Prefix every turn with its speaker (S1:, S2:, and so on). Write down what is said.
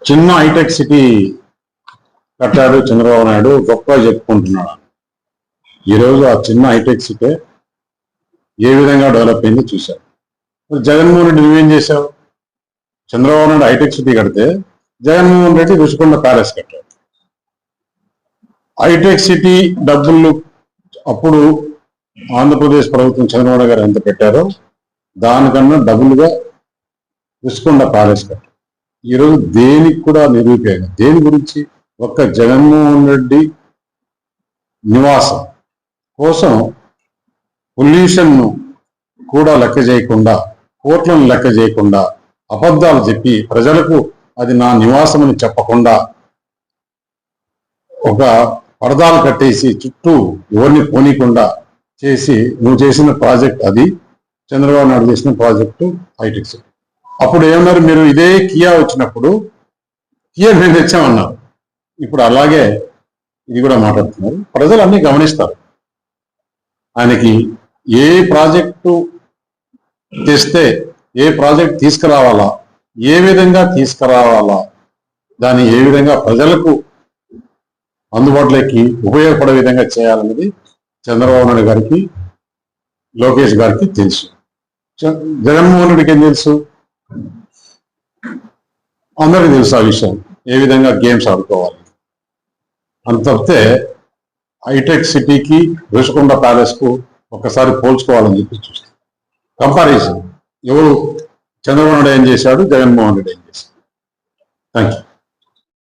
S1: చిన్న hitech city కట్టాడు చంద్రబాబు నాయుడు, గొప్పగా చెప్పుకుంటున్నాడు. ఈరోజు ఆ చిన్న హైటెక్ సిటీ ఏ విధంగా డెవలప్ అయింది చూశారు. జగన్మోహన్ రెడ్డి నువ్వేం చేశావు? చంద్రబాబు నాయుడు హైటెక్ సిటీ కడితే జగన్మోహన్ రెడ్డి రుషికొండ ప్యాలెస్ కట్టాడు. హైటెక్ సిటీ డబ్బులు అప్పుడు ఆంధ్రప్రదేశ్ ప్రభుత్వం చంద్రబాబు గారు ఎంత పెట్టారో దానికన్నా డబుల్గా రుషికొండ ప్యాలెస్ కట్టారు. ఈరోజు దేనికి కూడా నిరూపేయం. దేని గురించి? ఒక్క జగన్మోహన్ రెడ్డి నివాసం కోసం పొల్యూషన్ కూడా లెక్క చేయకుండా, కోట్లను లెక్క చేయకుండా, అబద్ధాలు చెప్పి ప్రజలకు అది నా నివాసం అని చెప్పకుండా ఒక పరదాలు కట్టేసి చుట్టూ ఎవరిని పోనీకుండా చేసి నువ్వు చేసిన ప్రాజెక్ట్ అది. చంద్రబాబు నాయుడు చేసిన ప్రాజెక్టు హైటెక్ సిటీ. అప్పుడు ఏమన్నారు మీరు? ఇదే కియా వచ్చినప్పుడు కియా మేము తెచ్చామన్నారు. ఇప్పుడు అలాగే ఇది కూడా మాట్లాడుతున్నారు. ప్రజలు అన్ని గమనిస్తారు. ఆయనకి ఏ ప్రాజెక్టు తెస్తే ఏ ప్రాజెక్ట్ తీసుకురావాలా, ఏ విధంగా తీసుకురావాలా, దాన్ని ఏ విధంగా ప్రజలకు అందుబాటులోకి ఉపయోగపడే విధంగా చేయాలన్నది చంద్రబాబు నాయుడు గారికి, లోకేష్ గారికి తెలుసు. జగన్మోహన్ రెడ్డికి ఏం తెలుసు? అందరికీ తెలుసు ఆ విషయం, ఏ విధంగా గేమ్స్ ఆడుకోవాలి. అంత తప్పితే హైటెక్ సిటీకి రుషికొండ ప్యాలెస్కు ఒకసారి పోల్చుకోవాలని చెప్పి చూస్తాం. కంపారిజన్ ఎవరు? చంద్రబాబు నాయుడు ఏం చేశాడు, జగన్మోహన్ రెడ్డి ఏం చేశాడు. Thank you.